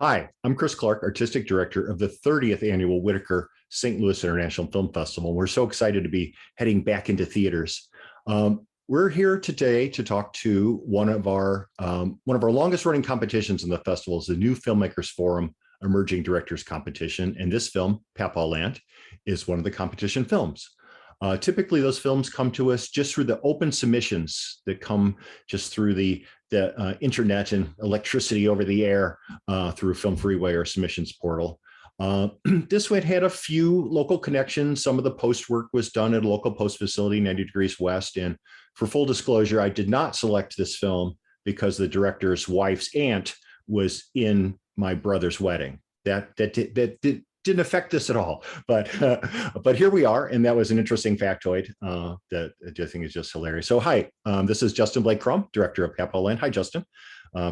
Hi, I'm Chris Clark, Artistic Director of the 30th Annual Whitaker St. Louis International Film Festival. We're so excited to be heading back into theaters. We're here today to talk to one of our longest running competitions in the festival is the New Filmmakers Forum Emerging Directors Competition. And this film, Papaw Land, is one of the competition films. Typically, those films come to us just through the open submissions that come just through the internet and electricity over the air through Film Freeway or submissions portal. This one had a few local connections. Some of the post work was done at a local post facility, 90 Degrees West. And for full disclosure, I did not select this film because the director's wife's aunt was in my brother's wedding. That didn't affect this at all, but here we are, and that was an interesting factoid that I think is just hilarious. So hi, this is Justin Blake Crum, director of Papaw Land. Hi, Justin.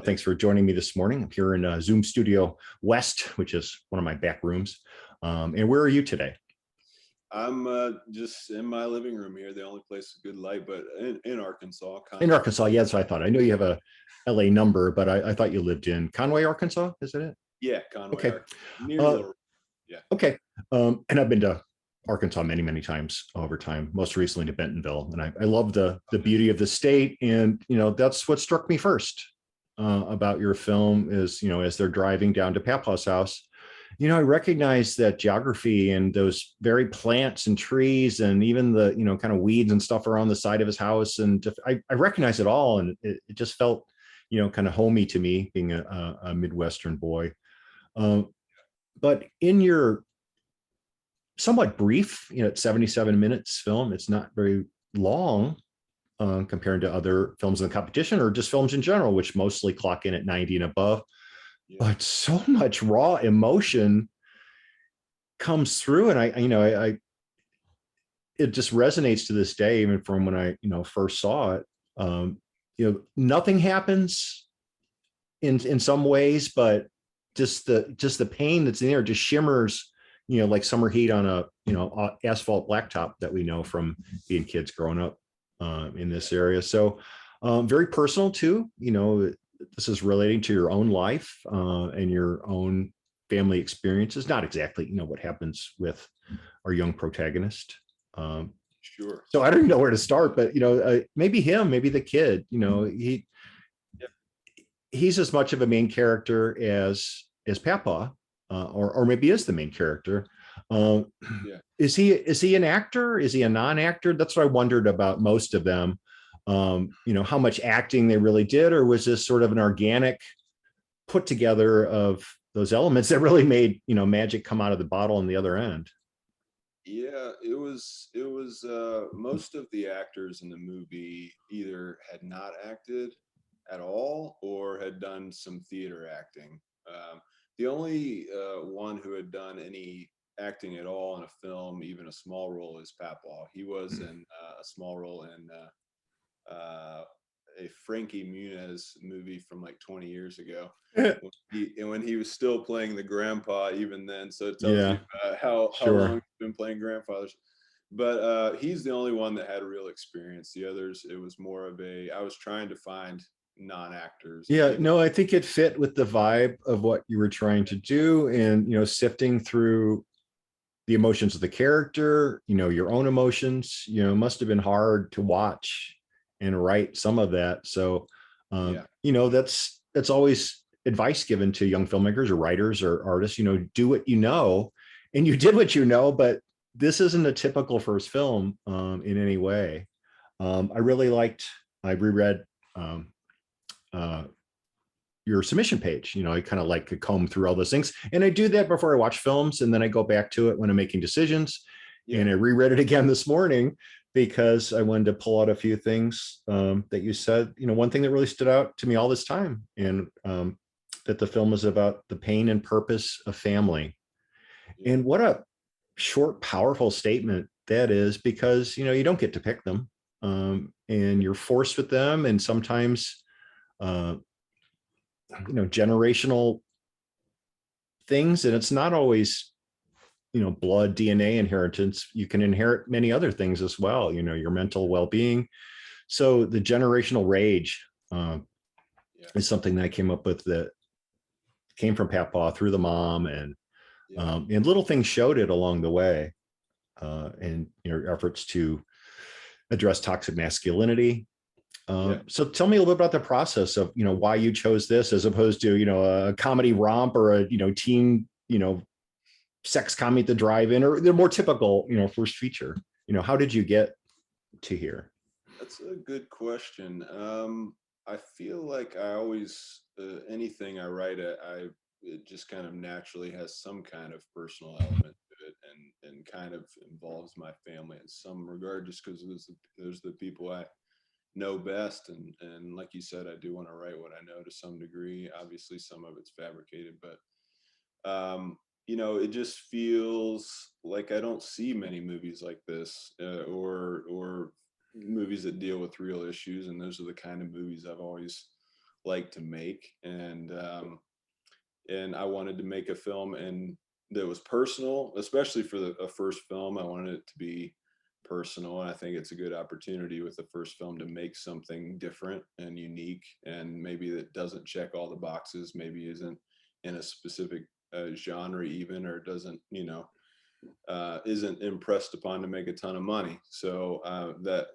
Thanks for joining me this morning. I'm here in Zoom Studio West, which is one of my back rooms. And where are you today? I'm just in my living room here, the only place with good light, but in Arkansas. In Arkansas, yeah, that's what I thought. I know you have a LA number, but I thought you lived in Conway, Arkansas. Is that it? Yeah, Conway, Okay. Arkansas. Near Little. Yeah. Okay. And I've been to Arkansas many, many times over time, most recently to Bentonville. And I love the beauty of the state. And, that's what struck me first about your film is, as they're driving down to Papaw's house, I recognize that geography and those very plants and trees and even the, kind of weeds and stuff around the side of his house. And I recognize it all. And it just felt, kind of homey to me being a Midwestern boy. But in your somewhat brief, 77 minutes film, it's not very long compared to other films in the competition or just films in general, which mostly clock in at 90 and above. Yeah. But so much raw emotion comes through, and I it just resonates to this day, even from when I first saw it. Nothing happens in some ways, but just the pain that's in there just shimmers, like summer heat on a asphalt blacktop that we know from being kids growing up in this area. So very personal too. This is relating to your own life and your own family experiences. Not exactly, what happens with our young protagonist. Sure. So I don't even know where to start, but maybe him, maybe the kid. He's as much of a main character as Papaw, or maybe is the main character. Yeah. Is he an actor? Is he a non-actor? That's what I wondered about most of them. How much acting they really did, or was this sort of an organic put together of those elements that really made magic come out of the bottle on the other end? Yeah, it was most of the actors in the movie either had not acted at all or had done some theater acting. The only one who had done any acting at all in a film, even a small role, is Papaw. He was in a small role in a Frankie Muniz movie from like 20 years ago, when he was still playing the grandpa even then. So it tells you how long he's been playing grandfathers. But he's the only one that had a real experience. The others, it was more of I was trying to find non-actors. Yeah, no, I think it fit with the vibe of what you were trying to do, and sifting through the emotions of the character, your own emotions, must have been hard to watch and write some of that. So that's always advice given to young filmmakers or writers or artists, do what you know. And you did what but this isn't a typical first film in any way. I reread your submission page. I kind of like to comb through all those things, and I do that before I watch films, and then I go back to it when I'm making decisions. And I reread it again this morning because I wanted to pull out a few things that you said. One thing that really stood out to me all this time, and that the film is about the pain and purpose of family. And what a short, powerful statement that is, because you don't get to pick them, and you're forced with them, and sometimes generational things, and it's not always blood DNA inheritance. You can inherit many other things as well, your mental well-being. So the generational rage is something that I came up with that came from Papaw through the mom, Yeah. and little things showed it along the way, and your efforts to address toxic masculinity. Yeah. So tell me a little bit about the process of, why you chose this as opposed to, a comedy romp or a, teen, sex comedy at the drive-in, or the more typical, first feature. How did you get to here? That's a good question. I feel like I always anything I write, it just kind of naturally has some kind of personal element to it, and kind of involves my family in some regard, just because those are the people I know best, and like you said, I do want to write what I know to some degree. Obviously, some of it's fabricated, but it just feels like I don't see many movies like this, or movies that deal with real issues, and those are the kind of movies I've always liked to make. And I wanted to make a film and that was personal, especially for a first film. I wanted it to be personal, and I think it's a good opportunity with the first film to make something different and unique, and maybe that doesn't check all the boxes, maybe isn't in a specific genre even, or doesn't isn't impressed upon to make a ton of money. So that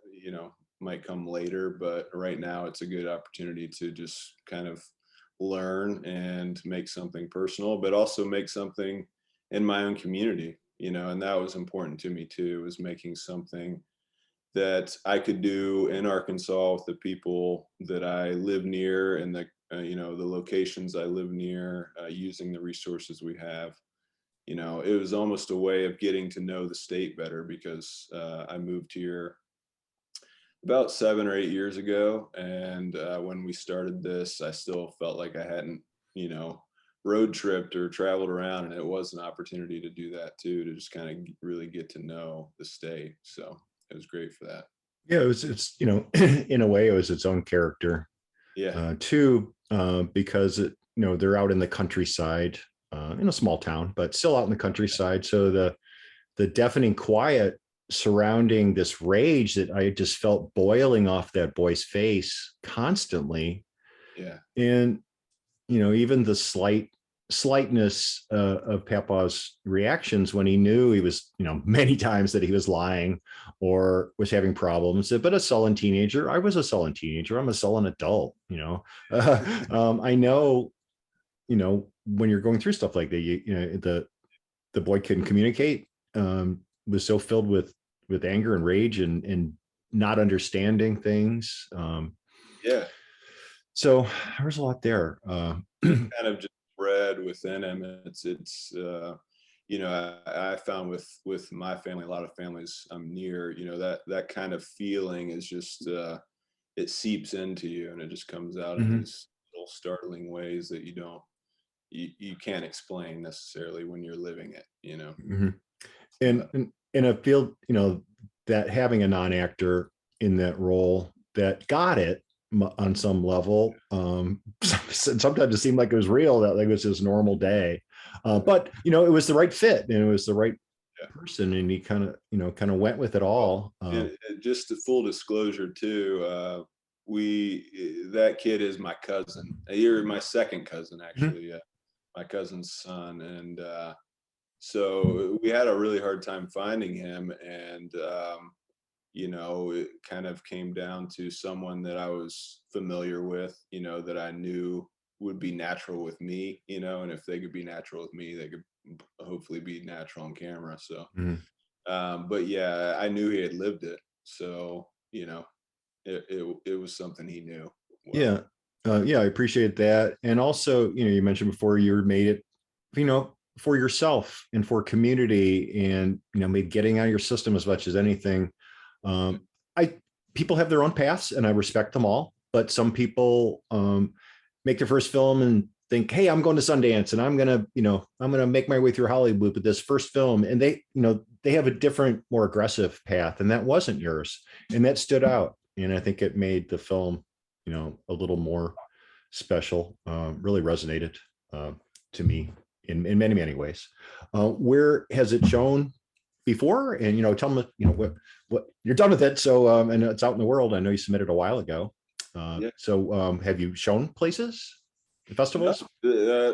might come later, but right now it's a good opportunity to just kind of learn and make something personal, but also make something in my own community. And that was important to me too, was making something that I could do in Arkansas with the people that I live near, and the locations I live near, using the resources we have. It was almost a way of getting to know the state better, because I moved here about 7 or 8 years ago. And when we started this, I still felt like I hadn't, road tripped or traveled around. And it was an opportunity to do that too, to just kind of really get to know the state. So it was great for that. Yeah, it's in a way, it was its own character. Yeah. Two, because they're out in the countryside, in a small town, but still out in the countryside. So the deafening quiet surrounding this rage that I just felt boiling off that boy's face constantly. Yeah. And, even the slightness of Papaw's reactions when he knew he was, many times that he was lying or was having problems. But a sullen teenager, I was a sullen teenager. I'm a sullen adult, I know, when you're going through stuff like that, the boy couldn't communicate, was so filled with anger and rage and not understanding things. Yeah. So there's a lot there. Kind of just bred within him. I found with my family, a lot of families I'm near, that kind of feeling is just it seeps into you, and it just comes out in Mhm, these little startling ways that you can't explain necessarily when you're living it. mhm. And But in a field, that having a non-actor in that role that got it on some level, sometimes it seemed like it was real, that like it was his normal day. But it was the right fit, and it was the right yeah. person, and he kind of went with it all. And just a full disclosure too, that kid is my cousin. You're my second cousin, Mhm, actually. Yeah, my cousin's son. And so we had a really hard time finding him, and it kind of came down to someone that I was familiar with, that I knew would be natural with me, and if they could be natural with me, they could hopefully be natural on camera. So mhm. but yeah, I knew he had lived it, so it was something he knew well. Yeah. Yeah, I appreciate that. And also, you mentioned before you made it, for yourself and for community, and, made getting out of your system as much as anything. Yeah. I People have their own paths and I respect them all, but some people make their first film and think, hey, I'm going to Sundance and I'm gonna make my way through Hollywood with this first film. And they have a different, more aggressive path, and that wasn't yours. And that stood out. And I think it made the film a little more special. Really resonated uh, to me in many, many ways. Where has it shown before? And, tell me, what you're done with it. So, and it's out in the world. I know you submitted a while ago. Yeah. So have you shown places? No, festivals?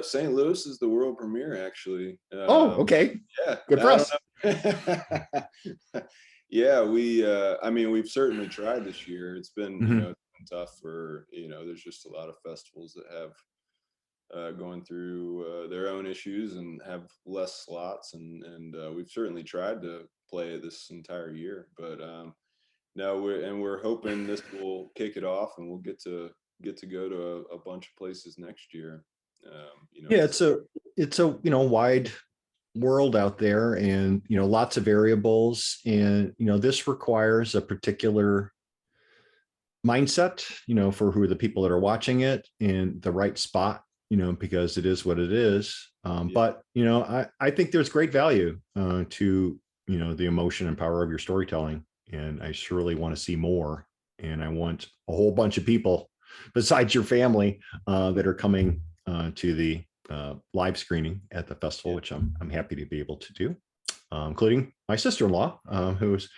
St. Louis is the world premiere, actually. Oh, okay. Yeah, Good for I don't us. know. Yeah, I mean, we've certainly tried this year. It's been, Mhm. it's been tough for, there's just a lot of festivals that have going through their own issues and have less slots, and we've certainly tried to play it this entire year, but no, we're hoping this will kick it off, and we'll get to go to a bunch of places next year. Yeah, It's it's a wide world out there, and lots of variables, and this requires a particular mindset, for who are the people that are watching it, and the right spot, because it is what it is. yeah, But I think there's great value to the emotion and power of your storytelling, and I surely want to see more. And I want a whole bunch of people besides your family that are coming to the live screening at the festival, yeah. which I'm happy to be able to do, including my sister-in-law, who's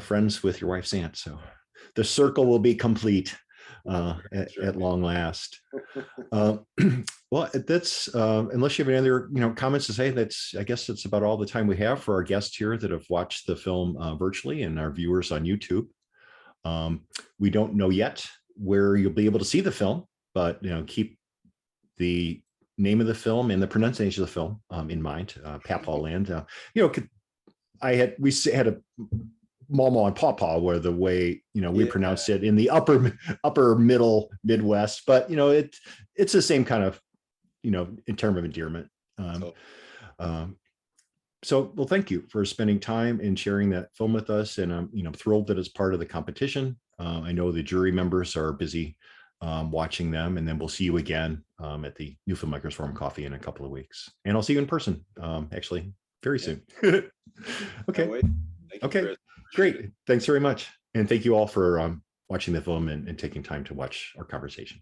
friends with your wife's aunt. So the circle will be complete That's at right. long last. Uh, well, that's unless you have any other comments to say, I guess that's about all the time we have for our guests here that have watched the film virtually, and our viewers on YouTube. We don't know yet where you'll be able to see the film, but keep the name of the film and the pronunciation of the film in mind. Papaw Land. We had a Mama and Pawpaw were the way we Yeah. pronounced it in the upper middle Midwest, but it's the same kind of in term of endearment. Um, So um, so, well, thank you for spending time and sharing that film with us, and I'm thrilled that it's part of the competition. I know the jury members are busy watching them, and then we'll see you again at the New Filmmakers Forum Coffee in a couple of weeks, and I'll see you in person actually very yeah, soon. can't Okay. wait. Thank you, Okay, Chris. Appreciate it. great. Thanks very much. And thank you all for watching the film and taking time to watch our conversation.